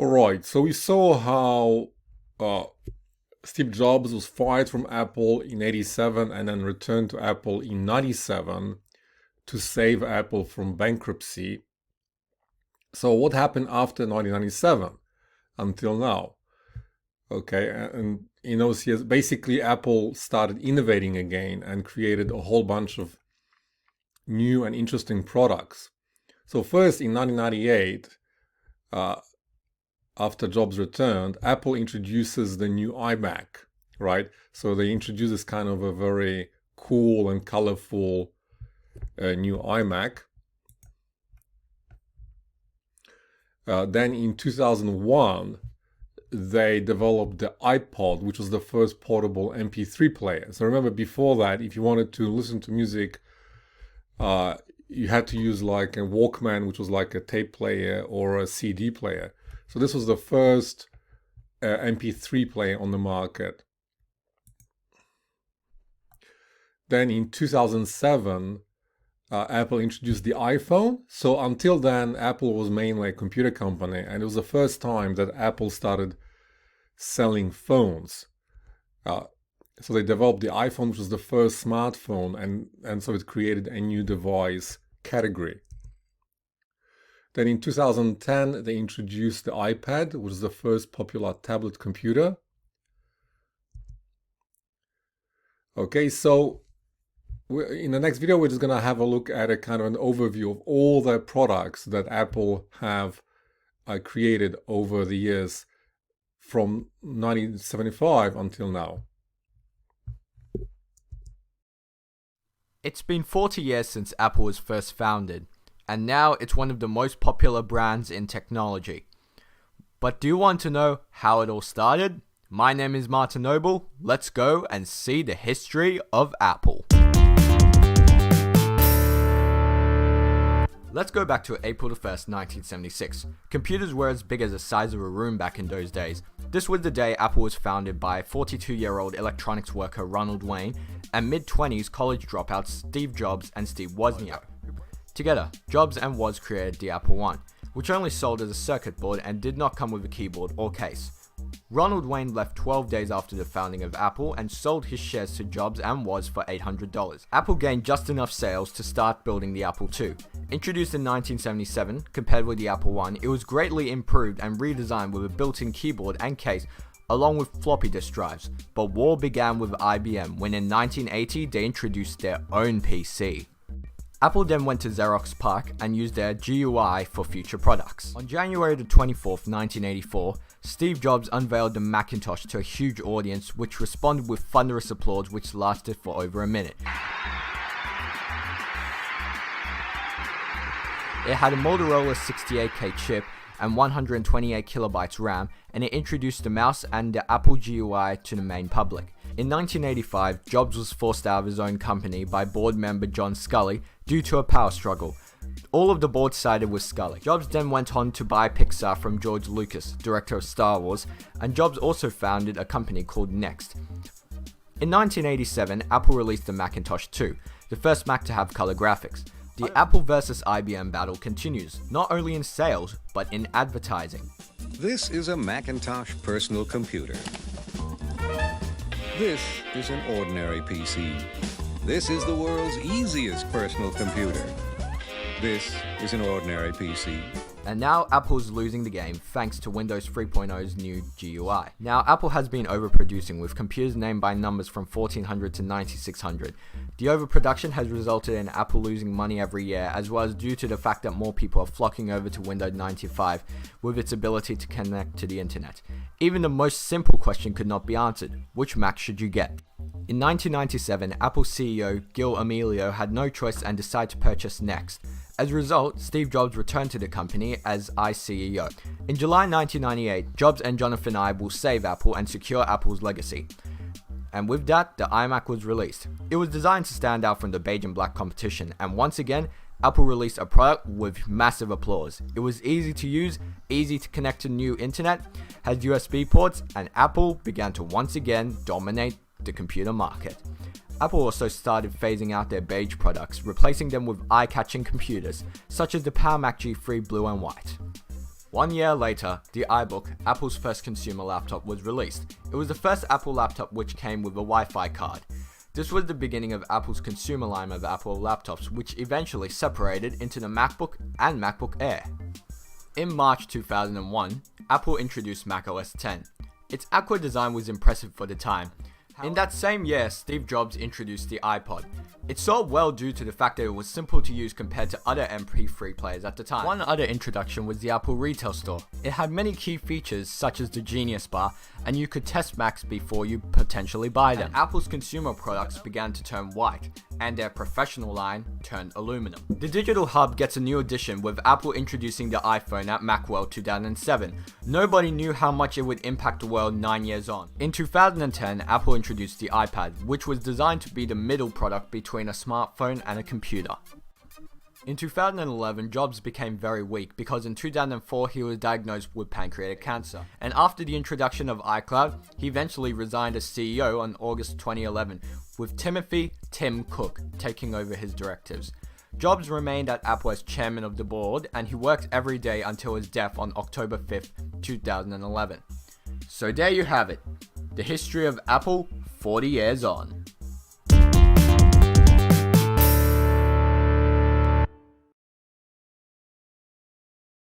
All right, so we saw how uh, Steve Jobs was fired from Apple in 87 and then returned to Apple in 97 to save Apple from bankruptcy. So what happened after 1997 until now? Okay, and in those years, basically Apple started innovating again and created a whole bunch of new and interesting products. So first in 1998, after Jobs returned, Apple introduces the new iMac, right? So they introduce this kind of a very cool and colorful new iMac. Then in 2001, they developed the iPod, which was the first portable MP3 player. So remember, before that, if you wanted to listen to music, you had to use like a Walkman, which was like a tape player or a CD player. So this was the first MP3 player on the market. Then in 2007, Apple introduced the iPhone. So until then, Apple was mainly a computer company, and it was the first time that Apple started selling phones. So they developed the iPhone, which was the first smartphone, and so it created a new device category. Then in 2010, they introduced the iPad, which was the first popular tablet computer. Okay, so in the next video, we're just going to have a look at a kind of an overview of all the products that Apple have created over the years from 1975 until now. It's been 40 years since Apple was first founded, and now it's one of the most popular brands in technology. But do you want to know how it all started? My name is Martin Noble. Let's go and see the history of Apple. Let's go back to April 1st, 1976. Computers were as big as the size of a room back in those days. This was the day Apple was founded by 42-year-old electronics worker Ronald Wayne and mid-20s college dropouts Steve Jobs and Steve Wozniak. Together, Jobs and Woz created the Apple I, which only sold as a circuit board and did not come with a keyboard or case. Ronald Wayne left 12 days after the founding of Apple and sold his shares to Jobs and Woz for $800. Apple gained just enough sales to start building the Apple II. Introduced in 1977, compared with the Apple I, it was greatly improved and redesigned with a built-in keyboard and case along with floppy disk drives. But war began with IBM when in 1980 they introduced their own PC. Apple then went to Xerox PARC and used their GUI for future products. On January 24th, 1984, Steve Jobs unveiled the Macintosh to a huge audience which responded with thunderous applause which lasted for over a minute. It had a Motorola 68K chip and 128 kilobytes RAM, and it introduced the mouse and the Apple GUI to the main public. In 1985, Jobs was forced out of his own company by board member John Sculley due to a power struggle. All of the board sided with Sculley. Jobs then went on to buy Pixar from George Lucas, director of Star Wars, and Jobs also founded a company called Next. In 1987, Apple released the Macintosh II, the first Mac to have color graphics. The Apple versus IBM battle continues, not only in sales, but in advertising. This is a Macintosh personal computer. This is an ordinary PC. This is the world's easiest personal computer. This is an ordinary PC. And now Apple's losing the game thanks to Windows 3.0's new GUI. Now Apple has been overproducing with computers named by numbers from 1400 to 9600. The overproduction has resulted in Apple losing money every year, as well as due to the fact that more people are flocking over to Windows 95 with its ability to connect to the internet. Even the most simple question could not be answered: which Mac should you get? In 1997, Apple CEO Gil Amelio had no choice and decided to purchase Next. As a result, Steve Jobs returned to the company as iCEO. In July 1998, Jobs and Jonathan Ive will save Apple and secure Apple's legacy. And with that, the iMac was released. It was designed to stand out from the beige and black competition, and once again, Apple released a product with massive applause. It was easy to use, easy to connect to new internet, had USB ports, and Apple began to once again dominate the computer market. Apple also started phasing out their beige products, replacing them with eye-catching computers, such as the Power Mac G3 Blue and White. 1 year later, the iBook, Apple's first consumer laptop, was released. It was the first Apple laptop which came with a Wi-Fi card. This was the beginning of Apple's consumer line of Apple laptops, which eventually separated into the MacBook and MacBook Air. In March 2001, Apple introduced macOS 10. Its aqua design was impressive for the time. In that same year, Steve Jobs introduced the iPod. It sold well due to the fact that it was simple to use compared to other MP3 players at the time. One other introduction was the Apple Retail Store. It had many key features such as the Genius Bar, and you could test Macs before you potentially buy them. And Apple's consumer products began to turn white, and their professional line turned aluminum. The Digital Hub gets a new addition with Apple introducing the iPhone at Macworld 2007. Nobody knew how much it would impact the world 9 years on. In 2010, Apple introduced the iPad, which was designed to be the middle product between a smartphone and a computer. In 2011, Jobs became very weak because in 2004 he was diagnosed with pancreatic cancer. And after the introduction of iCloud, he eventually resigned as CEO on August 2011, with Tim Cook taking over his directives. Jobs remained at Apple as chairman of the board, and he worked every day until his death on October 5th, 2011. So there you have it, the history of Apple 40 years on.